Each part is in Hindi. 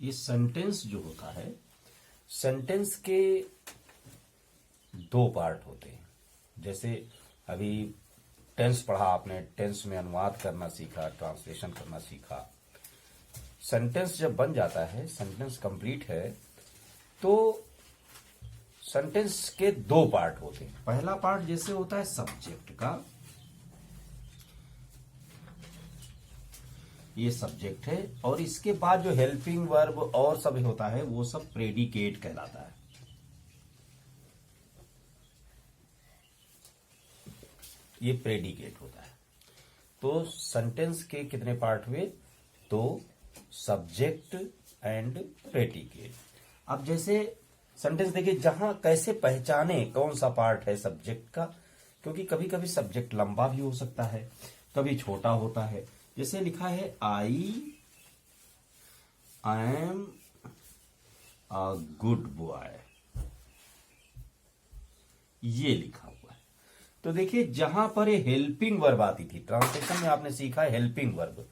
ये सेंटेंस जो होता है, सेंटेंस के दो पार्ट होते हैं। जैसे अभी टेंस पढ़ा आपने, टेंस में अनुवाद करना सीखा, ट्रांसलेशन करना सीखा। सेंटेंस जब बन जाता है, सेंटेंस कंप्लीट है, तो सेंटेंस के दो पार्ट होते हैं। पहला पार्ट जैसे होता है सब्जेक्ट का, ये सब्जेक्ट है, और इसके बाद जो हेल्पिंग वर्ब और सब होता है वो सब प्रेडिकेट कहलाता है। ये प्रेडिकेट होता है। तो सेंटेंस के कितने पार्ट हुए? तो सब्जेक्ट एंड प्रेडिकेट। अब जैसे सेंटेंस देखिए, जहां कैसे पहचाने कौन सा पार्ट है सब्जेक्ट का, क्योंकि कभी कभी सब्जेक्ट लंबा भी हो सकता है, कभी छोटा होता है। जैसे लिखा है I am a good boy, ये लिखा हुआ है। तो देखिए, जहां पर ये हेल्पिंग वर्ब आती थी, ट्रांसलेशन में आपने सीखा है हेल्पिंग वर्ब,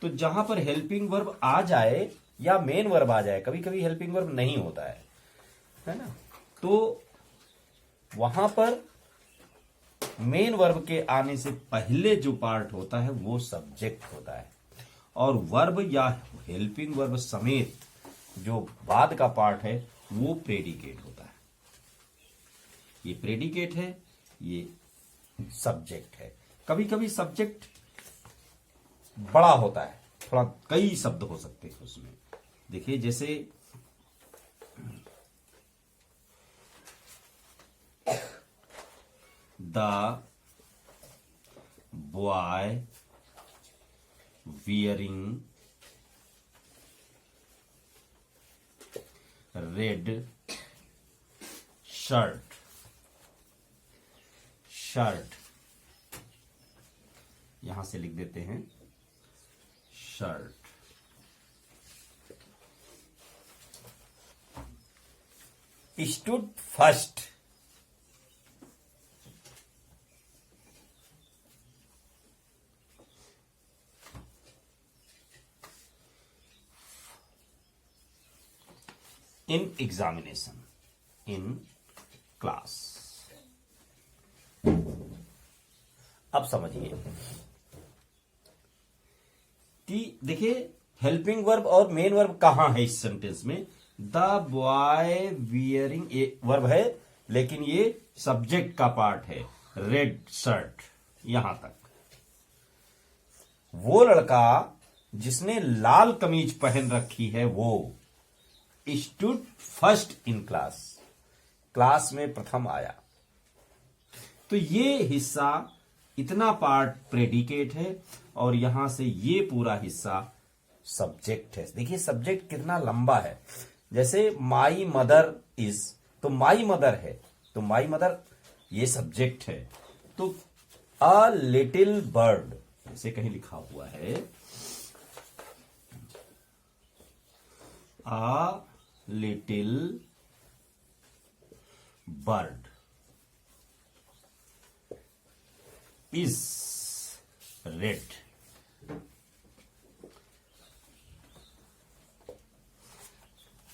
तो जहां पर हेल्पिंग वर्ब आ जाए या मेन वर्ब आ जाए, कभी कभी हेल्पिंग वर्ब नहीं होता है ना, तो वहां पर मेन वर्ब के आने से पहले जो पार्ट होता है वो सब्जेक्ट होता है, और वर्ब या हेल्पिंग वर्ब समेत जो बाद का पार्ट है वो प्रेडिकेट होता है। ये प्रेडिकेट है, ये सब्जेक्ट है। कभी कभी सब्जेक्ट बड़ा होता है, थोड़ा कई शब्द हो सकते हैं उसमें। देखिए, जैसे the boy wearing red shirt, shirt यहां से लिख देते हैं shirt. Stood first, in examination, in class. अब समझिए कि देखिए, हेल्पिंग वर्ब और मेन वर्ब कहां है इस सेंटेंस में। द बॉय वियरिंग, ये वर्ब है, लेकिन ये सब्जेक्ट का पार्ट है, रेड शर्ट यहां तक। वो लड़का जिसने लाल कमीज पहन रखी है वो stood first in class, class में प्रथम आया। तो ये हिस्सा, इतना पार्ट प्रेडिकेट है, और यहां से ये पूरा हिस्सा सब्जेक्ट है। देखिए सब्जेक्ट कितना लंबा है। जैसे माई मदर इज, तो माई मदर है, तो माई मदर ये सब्जेक्ट है। तो अ लिटिल बर्ड, जैसे कहीं लिखा हुआ है a little bird is red,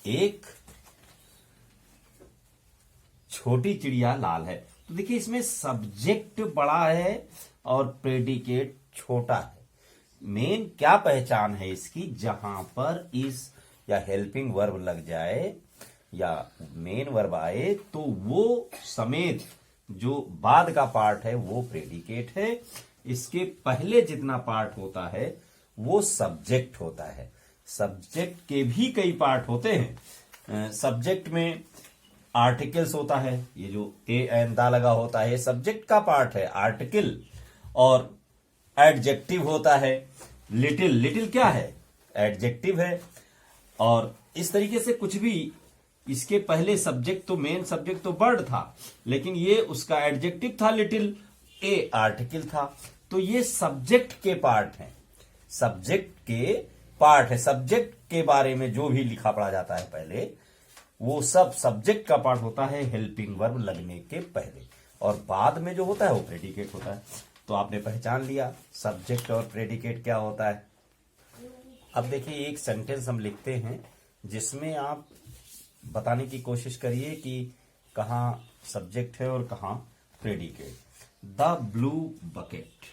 एक छोटी चिड़िया लाल है। तो देखिए, इसमें सब्जेक्ट बड़ा है और प्रेडिकेट छोटा है। मेन क्या पहचान है इसकी, जहां पर इस या हेल्पिंग वर्ब लग जाए या मेन वर्ब आए तो वो समेत जो बाद का पार्ट है वो प्रेडिकेट है। इसके पहले जितना पार्ट होता है वो सब्जेक्ट होता है। सब्जेक्ट के भी कई पार्ट होते हैं। सब्जेक्ट में आर्टिकल्स होता है, ये जो ए एन दा लगा होता है ये सब्जेक्ट का पार्ट है, आर्टिकल। और एडजेक्टिव होता है, लिटिल, लिटिल क्या है, एडजेक्टिव है। और इस तरीके से कुछ भी, इसके पहले सब्जेक्ट तो मेन सब्जेक्ट तो बर्ड था, लेकिन ये उसका एडजेक्टिव था लिटिल, ए आर्टिकल था। तो ये सब्जेक्ट के पार्ट हैं, सब्जेक्ट के पार्ट है। सब्जेक्ट के बारे में जो भी लिखा पढ़ा जाता है पहले, वो सब सब्जेक्ट का पार्ट होता है हेल्पिंग वर्ब लगने के पहले, और बाद में जो होता है वो प्रेडिकेट होता है। तो आपने पहचान लिया सब्जेक्ट और प्रेडिकेट क्या होता है। अब देखिए, एक सेंटेंस हम लिखते हैं जिसमें आप बताने की कोशिश करिए कि कहाँ सब्जेक्ट है और कहाँ predicate. The blue bucket,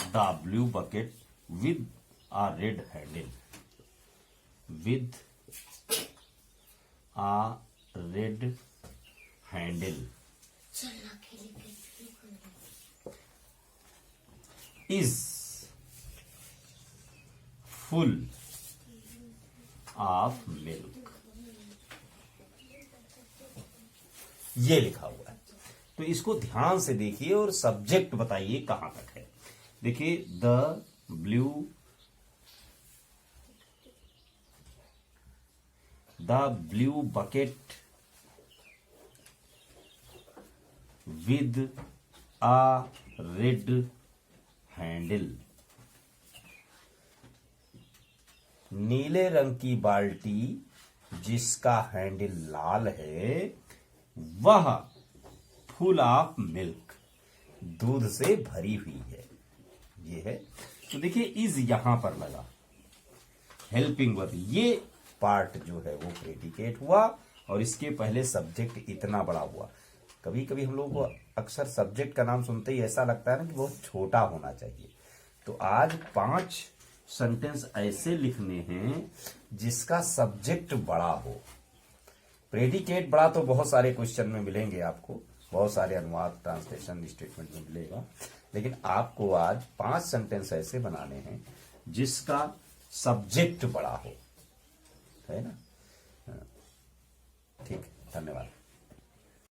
the blue bucket with a red handle, with a red handle is full of milk। ये लिखा हुआ है, तो इसको ध्यान से देखिए और सब्जेक्ट बताइए कहां तक है। देखिए the blue bucket with a red handle, नीले रंग की बाल्टी जिसका हैंडल लाल है वह फुल ऑफ मिल्क, दूध से भरी हुई है। ये है, तो देखिए इज यहां पर लगा, हेल्पिंग वर्ब, ये पार्ट जो है वो प्रेडिकेट हुआ और इसके पहले सब्जेक्ट इतना बड़ा हुआ। कभी कभी हम लोग को अक्सर सब्जेक्ट का नाम सुनते ही ऐसा लगता है ना कि बहुत छोटा होना चाहिए। तो आज 5 सेंटेंस ऐसे लिखने हैं जिसका सब्जेक्ट बड़ा हो। प्रेडिकेट बड़ा तो बहुत सारे क्वेश्चन में मिलेंगे आपको, बहुत सारे अनुवाद ट्रांसलेशन स्टेटमेंट में मिलेगा, लेकिन आपको आज 5 सेंटेंस ऐसे बनाने हैं जिसका सब्जेक्ट बड़ा हो, है ना। ठीक, धन्यवाद।